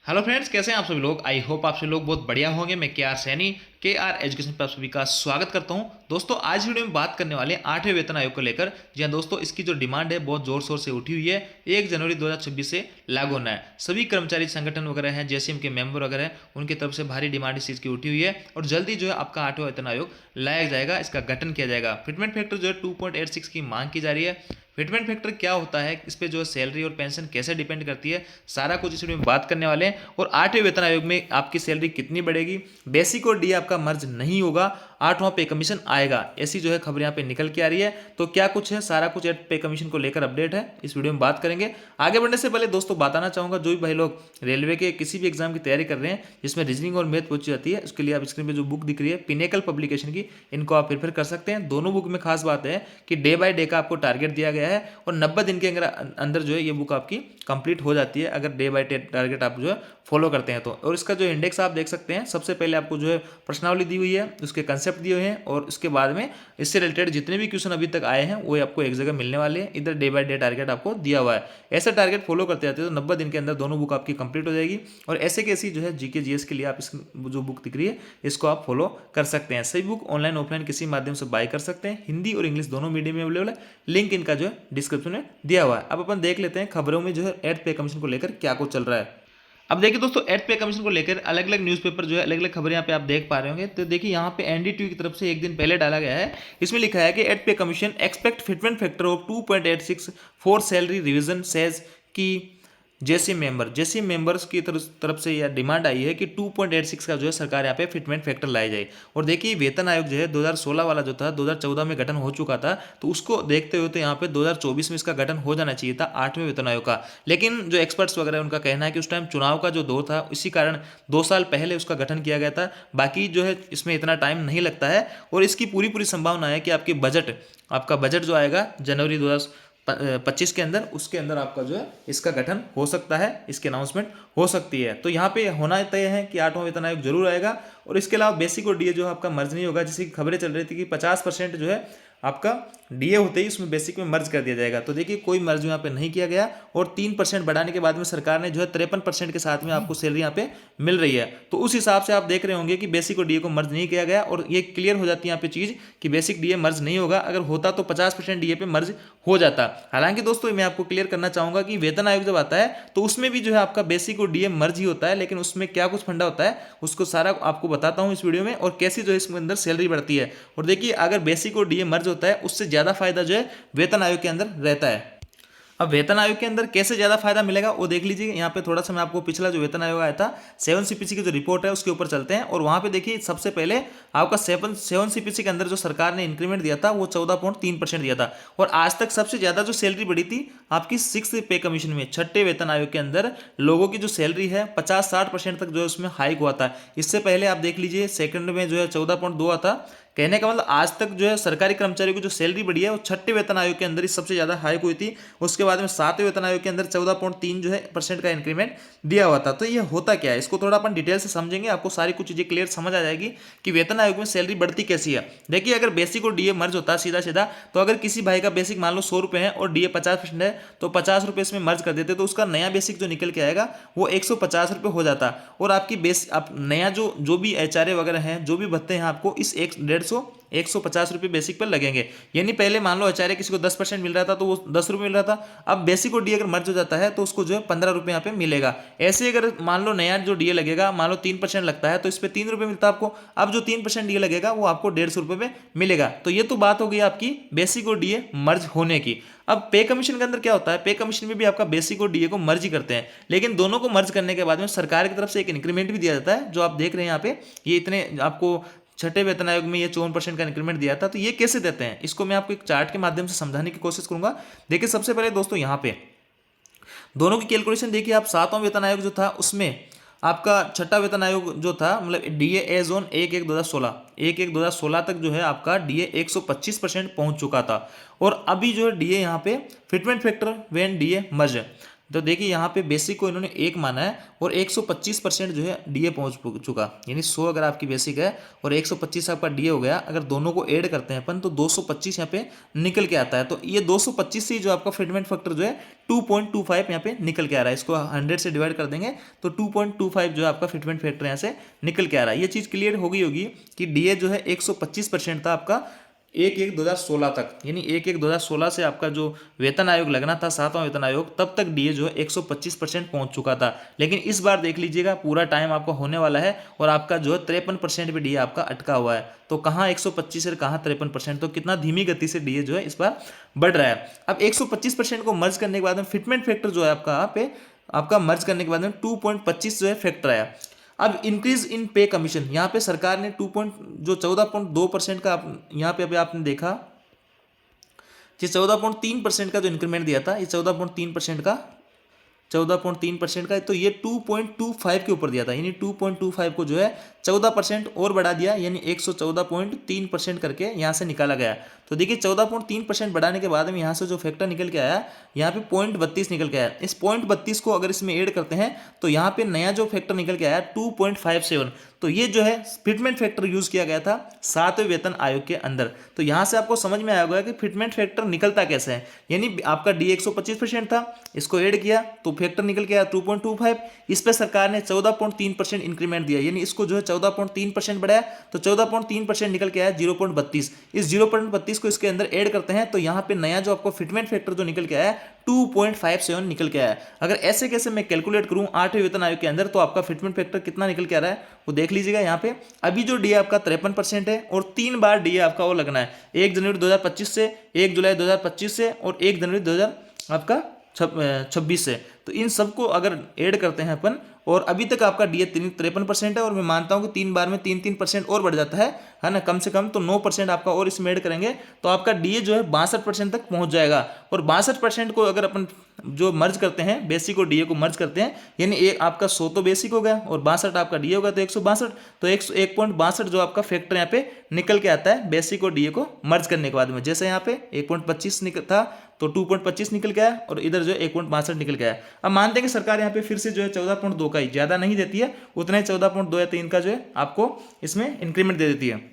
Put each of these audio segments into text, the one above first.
Hello friends, कैसे हैं आप सभी लोग। आई होप आप सभी लोग बहुत बढ़िया होंगे। मैं के आर सैनी के आर एजुकेशन पर आप सभी का स्वागत करता हूं। दोस्तों, आज वीडियो में बात करने वाले हैं 8वें वेतन आयोग को लेकर। जी हाँ दोस्तों, इसकी जो डिमांड है बहुत जोर शोर से उठी हुई है। 1 जनवरी 2026 से लागू होना है। सभी कर्मचारी संगठन वगैरह हैं, जेसीएम के मेंबर वगैरह हैं, उनकी तरफ से भारी डिमांड इस चीज़ की उठी हुई है और जल्दी जो है आपका 8वां वेतन आयोग लाया जाएगा, इसका गठन किया जाएगा। फिटमेंट फैक्टर जो है 2.86 की मांग की जा रही है। फिटमेंट फैक्टर क्या होता है, इस पे जो है सैलरी और पेंशन कैसे डिपेंड करती है, सारा कुछ इस वीडियो में बात करने वाले हैं। और 8वें वेतन आयोग में आपकी सैलरी कितनी बढ़ेगी, बेसिक और डी आपका मर्ज नहीं होगा, 8वां पे कमीशन आएगा, ऐसी जो है खबर यहाँ पे निकल के आ रही है। तो क्या कुछ है, सारा कुछ पे कमीशन को लेकर अपडेट है, इस वीडियो में बात करेंगे। आगे बढ़ने से पहले दोस्तों बताना चाहूंगा, जो भी भाई लोग रेलवे के किसी भी एग्जाम की तैयारी कर रहे हैं जिसमें रीजनिंग और मैथ पूछी जाती है, उसके लिए आप स्क्रीन पे जो बुक दिख रही है पिनेकल पब्लिकेशन की, इनको आप प्रेफर कर सकते हैं। दोनों बुक में खास बात है कि डे बाय डे का आपको टारगेट दिया गया है और 90 दिन के अंदर जो है ये बुक आपकी कंप्लीट हो जाती है, अगर डे बाय डे टारगेट आप जो है फॉलो करते हैं तो। और इसका जो इंडेक्स आप देख सकते हैं, सबसे पहले आपको जो है प्रश्नावली दी हुई है, उसके कंसेप्ट दिए हुए हैं और उसके बाद में इससे रिलेटेड जितने भी क्वेश्चन अभी तक आए हैं वो आपको एक जगह मिलने वाले हैं। इधर डे बाय डे टारगेट आपको दिया हुआ है। ऐसा टारगेट फॉलो करते जाते हैं तो 90 दिन के अंदर दोनों बुक आपकी कंप्लीट हो जाएगी। और ऐसे कैसी जो है जीके जीएस के लिए आप इस जो बुक दिख रही है इसको आप फॉलो कर सकते हैं। सही बुक ऑनलाइन ऑफलाइन किसी माध्यम से बाय कर सकते हैं। हिंदी और इंग्लिश दोनों मीडियम में अवेलेबल है। लिंक इनका जो है डिस्क्रिप्शन में दिया हुआ है। अब अपन देख लेते हैं खबरों में जो है 8th पे कमीशन को लेकर क्या कुछ चल रहा है। अब देखिए दोस्तों, 8th पे कमीशन को लेकर अलग अलग न्यूज़पेपर जो है अलग अलग खबरें यहाँ पे आप देख पा रहे होंगे। तो देखिए यहाँ पे एनडीटीवी की तरफ से एक दिन पहले डाला गया है। इसमें लिखा है कि 8th पे commission expect fitment factor of 2.86 for salary revision says की जेसी मेंबर्स की तरफ से यह डिमांड आई है कि 2.86 का जो है सरकार यहाँ पे फिटमेंट फैक्टर लाया जाए। और देखिए वेतन आयोग जो है 2016 वाला जो था 2014 में गठन हो चुका था, तो उसको देखते हुए तो यहाँ पे 2024 में इसका गठन हो जाना चाहिए था 8वें वेतन आयोग का। लेकिन जो एक्सपर्ट्स वगैरह उनका कहना है कि उस टाइम चुनाव का जो दौर था, इसी कारण 2 साल पहले उसका गठन किया गया था। बाकी जो है इसमें इतना टाइम नहीं लगता है और इसकी पूरी पूरी संभावना है कि आपका बजट जो आएगा जनवरी 2025 के अंदर, उसके अंदर आपका जो है इसका गठन हो सकता है, इसकी अनाउंसमेंट हो सकती है। तो यहाँ पे होना तय है कि 8वां वेतन आयोग जरूर आएगा। और इसके अलावा बेसिक और डीए जो आपका मर्ज नहीं होगा, जिसकी खबरें चल रही थी कि 50% जो है आपका डीए होते ही उसमें बेसिक में मर्ज कर दिया जाएगा। तो देखिए कोई मर्ज यहाँ पे नहीं किया गया और 3% बढ़ाने के बाद में सरकार ने जो है 53% के साथ में आपको सैलरी यहाँ पे मिल रही है। तो उस हिसाब से आप देख रहे होंगे कि बेसिक और डीए को मर्ज नहीं किया गया और ये क्लियर हो जाती है यहाँ पे चीज कि बेसिक डीए मर्ज नहीं होगा। अगर होता तो 50% डीए पे मर्ज हो जाता। हालांकि दोस्तों मैं आपको क्लियर करना चाहूंगा कि वेतन आयोग जब आता है तो उसमें भी जो है आपका बेसिक और डीए मर्ज ही होता है, लेकिन उसमें क्या कुछ फंडा होता है उसको सारा आपको बताता हूं इस वीडियो में, और कैसी जो है इसमें अंदर सैलरी बढ़ती है। और देखिए अगर बेसिक और डीए मर्ज होता है उससे ज्यादा फायदा जो है वेतन आयोग के अंदर रहता है। अब वेतन आयोग के अंदर कैसे ज्यादा फायदा मिलेगा वो देख लीजिए। यहाँ पे थोड़ा सा मैं आपको पिछला जो वेतन आयोग आया था 7 सीपीसी की जो रिपोर्ट है उसके ऊपर चलते हैं। और वहां पे देखिए सबसे पहले आपका 7 सीपीसी के अंदर जो सरकार ने इंक्रीमेंट दिया था वो 14.3% दिया था। और आज तक सबसे ज्यादा जो सैलरी बढ़ी थी आपकी 6th पे कमीशन में, 6ठे वेतन आयोग के अंदर लोगों की जो सैलरी है 50-60% तक जो है उसमें हाइक हुआ था। इससे पहले आप देख लीजिए सेकंड में जो है 14.2 था। कहने का मतलब आज तक जो है सरकारी कर्मचारियों की जो सैलरी बढ़ी है वो 6ठे वेतन आयोग के अंदर ही सबसे ज्यादा हाइक हुई थी। उसके बाद में 7वें वेतन आयोग के अंदर 14.3 जो है % का इंक्रीमेंट दिया हुआ था। तो ये होता क्या है, इसको थोड़ा अपन डिटेल से समझेंगे, आपको सारी कुछ चीजें क्लियर समझ आ जाएगी कि वेतन आयोग में सैलरी बढ़ती कैसी है। देखिए अगर बेसिक और डीए मर्ज होता है सीधा सीधा, तो अगर किसी भाई का बेसिक मान लो 100 रुपए है और डीए 50% है तो 50 रुपए इसमें मर्ज कर देते तो उसका नया बेसिक जो निकल के आएगा वो 150 रुपए हो जाता। और आपकी आप नया जो भी एचआरए वगैरह हैं, जो भी भत्ते हैं आपको इस 150 रुपये बेसिक पर लगेंगे। यानी पहले मान लो आचार्य किसी को 10% मिल रहा था तो वो 10 रुपये मिल रहा था, अब बेसिक और डी अगर मर्ज हो जाता है तो उसको जो है 15 रुपये यहाँ पे मिलेगा। ऐसे अगर मान लो नया जो डीए लगेगा, मान लो 3% लगता है तो इस पर 3 रुपये मिलता है आपको। अब जो 3% डीए लगेगा वो आपको 150 रुपये में मिलेगा। तो ये तो बात हो गई आपकी बेसिक और डीए मर्ज होने की। अब पे कमीशन के अंदर क्या होता है, पे कमीशन में भी आपका बेसिक और डीए को मर्ज ही करते हैं, लेकिन दोनों को मर्ज करने के बाद में सरकार की तरफ से एक इंक्रीमेंट भी दिया जाता है जो आप देख रहे हैं यहाँ पे। ये इतने आपको 6ठे वेतन आयोग में ये 54% का इंक्रीमेंट दिया था। तो ये कैसे देते हैं इसको मैं आपको एक चार्ट के माध्यम से समझाने की कोशिश करूंगा। देखिए सबसे पहले दोस्तों यहाँ पे दोनों की कैलकुलेशन देखिए। आप 7वां वेतन आयोग जो था उसमें आपका 6ठा वेतन आयोग जो था मतलब डीए एज ऑन 1/1/2016 तक जो है आपका डीए 125% पहुंच चुका था। और अभी जो है डीए यहाँ पे फिटमेंट फैक्टर व्हेन डीए मर्ज तो देखिए यहाँ पे बेसिक को इन्होंने 1 माना है और 125% जो है डीए पहुंच चुका, यानी 100 अगर आपकी बेसिक है और 125 आपका डीए हो गया, अगर दोनों को ऐड करते हैं अपन तो 225 यहाँ पे निकल के आता है। तो ये 225 से जो आपका फिटमेंट फैक्टर जो है 2.25 यहाँ पे निकल के आ रहा है। इसको 100 से डिवाइड कर देंगे तो 2.25 जो है आपका फिटमेंट फैक्टर यहाँ से निकल के आ रहा है। ये चीज़ क्लियर हो गई होगी कि डीए जो है 125% था आपका 1/1/2016 तक, यानी 1/1/2016 से आपका जो वेतन आयोग लगना था, 7वां वेतन आयोग, तब तक डीए जो है 125% पहुंच चुका था। लेकिन इस बार देख लीजिएगा पूरा टाइम आपका होने वाला है और आपका जो है 53% पे डीए आपका अटका हुआ है। तो कहाँ 125 और कहाँ 53%, तो कितना धीमी गति से डीए जो है इस बार बढ़ रहा है। अब 125% को मर्ज करने के बाद में फिटमेंट फैक्टर जो है आपका यहाँ पे आपका मर्ज करने के बाद में 2.25 जो है फैक्टर आया। अब इंक्रीज इन पे कमीशन, यहाँ पे सरकार ने 14.2% का यहाँ पे अभी आपने देखा कि 14.3% का जो इंक्रीमेंट दिया था, ये 14.3% का, तो ये 2.25 के ऊपर दिया था, यानी 2.25 को जो है 14% और बढ़ा दिया, यानी 114.3% करके यहाँ से निकाला गया। तो देखिए 14.3% बढ़ाने के बाद में यहाँ से जो फैक्टर निकल के आया, यहाँ पे 0.32 निकल के आया। इस 0.32 को अगर इसमें ऐड करते हैं तो यहाँ पे नया जो फैक्टर निकल के आया 2.57। तो ये जो है फिटमेंट फैक्टर यूज किया गया था 7वें वेतन आयोग के अंदर। तो यहाँ से आपको समझ में आया होगा कि फिटमेंट फैक्टर निकलता कैसे है, यानी आपका डी 125% था, इसको ऐड किया तो फैक्टर निकल के आया 2.25। इस पे सरकार ने 14.3% इंक्रीमेंट दिया, यानी इसको जो है 14.3% बढ़ाया तो 14.3% निकल के आया 0.32। इस 0.32 को इसके अंदर ऐड करते हैं तो यहाँ पे नया जो आपको फिटमेंट फैक्टर जो निकल के आया 2.57 निकल के आया। अगर ऐसे कैसे मैं कैलकुलेट करूं 8वें वेतन आयोग के अंदर तो आपका फिटमेंट फैक्टर कितना निकल के आ रहा है वो देख लीजिएगा। यहाँ पे अभी जो डीए आपका 53% है और 3 बार डीए आपका वो लगना है, 1 जनवरी 2025 से, 1 जुलाई 2025 से और 1 जनवरी 2000 आपका 26 से। तो इन सबको अगर ऐड करते हैं अपन और अभी तक आपका डीए 53% है और मैं मानता हूं कि 3 बार में 3% और बढ़ जाता है ना, कम से कम तो 9% आपका और इसमें ऐड करेंगे तो आपका डीए जो है 62% तक पहुंच जाएगा। और 62% को अगर अपन जो मर्ज करते हैं, बेसिक और डीए को मर्ज करते हैं, यानी एक आपका 100 तो बेसिक हो गया और 62 आपका डीए होगा तो 162, तो 101.62 जो आपका फैक्टर यहाँ पे निकल के आता है बेसिक और डीए को मर्ज करने के बाद में। जैसे यहाँ पे 1.25 था तो 2.25 निकल गया और इधर जो 1.62 निकल गया। अब मानते हैं कि सरकार यहाँ पे फिर से जो है 14.2 का ही, ज्यादा नहीं देती है, उतना ही 14.2 या 3 का जो है आपको इसमें इंक्रीमेंट दे देती है।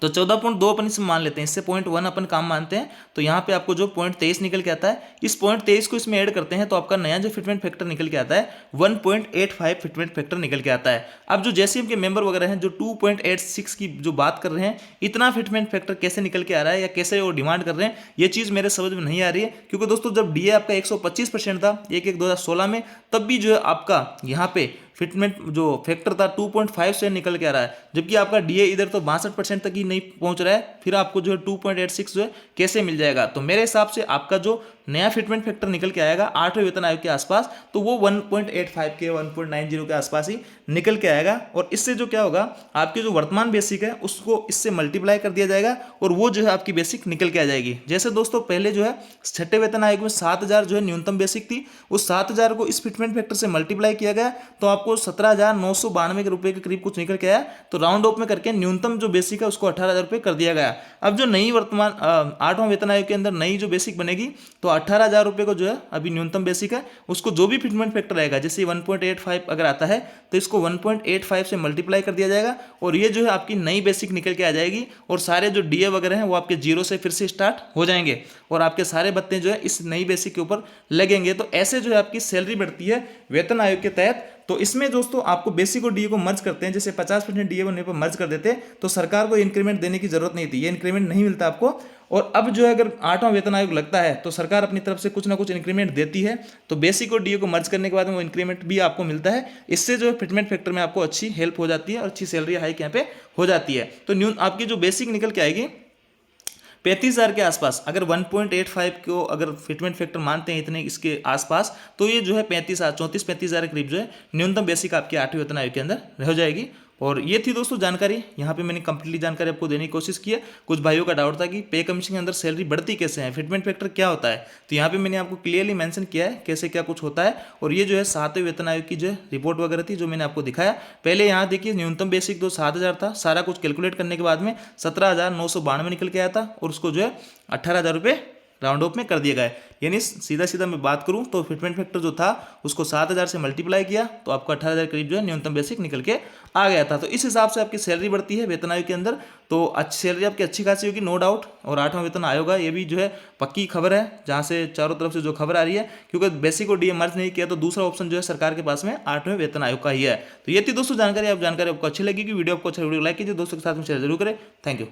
तो 14.2 अपन इसमें मान लेते हैं, इससे 0.1 अपन काम मानते हैं तो यहाँ पे आपको जो 0.23 निकल के आता है, इस 0.23 को इसमें ऐड करते हैं तो आपका नया जो फिटमेंट फैक्टर निकल के आता है 1.85 फिटमेंट फैक्टर निकल के आता है। अब जो जेसीएम के मेंबर वगैरह हैं जो 2.86 की जो बात कर रहे हैं, इतना फिटमेंट फैक्टर कैसे निकल के आ रहा है या कैसे वो डिमांड कर रहे हैं, ये चीज़ मेरे समझ में नहीं आ रही है। क्योंकि दोस्तों जब डीए आपका 125% था 1/1/2016 में, तब भी जो है आपका यहाँ पे फिटमेंट जो फैक्टर था 2.5 से निकल के आ रहा है, जबकि आपका डीए इधर तो 62% तक ही नहीं पहुंच रहा है, फिर आपको जो है 2.86 जो है कैसे मिल जाएगा। तो मेरे हिसाब से आपका जो नया फिटमेंट फैक्टर निकल के आएगा 8वें वेतन आयोग के आसपास, तो वो 1.85 के 1.90 के आसपास ही निकल के आएगा। और इससे जो क्या होगा, आपकी जो वर्तमान बेसिक है उसको इससे मल्टीप्लाई कर दिया जाएगा और वो जो है आपकी बेसिक निकल के आ जाएगी। जैसे दोस्तों पहले जो है 6ठे वेतन आयोग में 7,000 जो है न्यूनतम बेसिक थी, उस 7,000 को इस फिटमेंट फैक्टर से मल्टीप्लाई किया गया तो आपको 17,992 रुपए के करीब कुछ निकल के आया। तो राउंड ऑफ में करके न्यूनतम जो बेसिक है उसको 18,000 रुपए कर दिया गया। अब जो नई वर्तमान 8वां वेतन आयोग के अंदर नई जो बेसिक बनेगी तो 18,000 रुपए को जो है अभी न्यूनतम बेसिक है उसको जो भी फिटमेंट फैक्टर आएगा, जैसे 1.85 अगर आता है तो इसको 1.85 से मल्टीप्लाई कर दिया जाएगा और ये जो है आपकी नई बेसिक निकल के आ जाएगी और सारे जो डीए वगैरह हैं वो आपके जीरो से फिर से स्टार्ट हो जाएंगे और आपके सारे भत्ते जो है इस नई बेसिक के ऊपर लगेंगे। तो ऐसे जो है आपकी सैलरी बढ़ती है वेतन आयोग के तहत। तो इसमें दोस्तों आपको बेसिक और डीए को मर्ज करते हैं, जैसे 50% डीए होने पर मर्ज कर देते तो सरकार को इंक्रीमेंट देने की जरूरत नहीं थी, ये इंक्रीमेंट नहीं मिलता आपको। और अब जो है अगर 8वां वेतन आयोग लगता है तो सरकार अपनी तरफ से कुछ ना कुछ इंक्रीमेंट देती है, तो बेसिक और डीए को मर्ज करने के बाद में वो इंक्रीमेंट भी आपको मिलता है। इससे जो है फिटमेंट फैक्टर में आपको अच्छी हेल्प हो जाती है और अच्छी सैलरी हाइक यहाँ पे हो जाती है। तो न्यू आपकी जो बेसिक निकल के आएगी 35,000 के आसपास, अगर 1.85 को अगर फिटमेंट फैक्टर मानते हैं इतने इसके आसपास, तो ये जो है 34,000 के करीब जो है न्यूनतम बेसिक आपके 8वें वेतन आयोग के अंदर हो जाएगी। और ये थी दोस्तों जानकारी, यहाँ पे मैंने कंप्लीटली जानकारी आपको देने की कोशिश की है। कुछ भाइयों का डाउट था कि पे कमीशन के अंदर सैलरी बढ़ती कैसे है, फिटमेंट फैक्टर क्या होता है, तो यहाँ पे मैंने आपको क्लियरली मेंशन किया है कैसे क्या कुछ होता है। और ये जो है 7वें वेतन आयोग की जो है रिपोर्ट वगैरह थी जो मैंने आपको दिखाया। पहले यहाँ देखिए न्यूनतम बेसिक तो 7,000 था, सारा कुछ कैलकुलेट करने के बाद में 17,992 निकल के आया था और उसको जो है 18,000 रुपये राउंड ऑफ में कर दिया गया है। यानी सीधा सीधा मैं बात करूं तो फिटमेंट फैक्टर जो था उसको 7,000 से मल्टीप्लाई किया तो आपको 18,000 करीब जो है न्यूनतम बेसिक निकल के आ गया था। तो इस हिसाब से आपकी सैलरी बढ़ती है वेतन आयोग के अंदर, तो अच्छी सैलरी आपकी अच्छी खासी होगी नो डाउट। और 8वां वेतन आयोग है, ये भी जो है पक्की खबर है जहां से चारों तरफ से जो खबर आ रही है, क्योंकि बेसिक और डीए मर्ज नहीं किया तो दूसरा ऑप्शन जो है सरकार के पास में 8वें वेतन आयोग का ही है। तो ये थी दोस्तों जानकारी। आप जानकारी आपको अच्छी लगेगी, वीडियो आपको अच्छा वीडियो लाइक कीजिए, दोस्तों के साथ में शेयर जरूर करें। Thank you.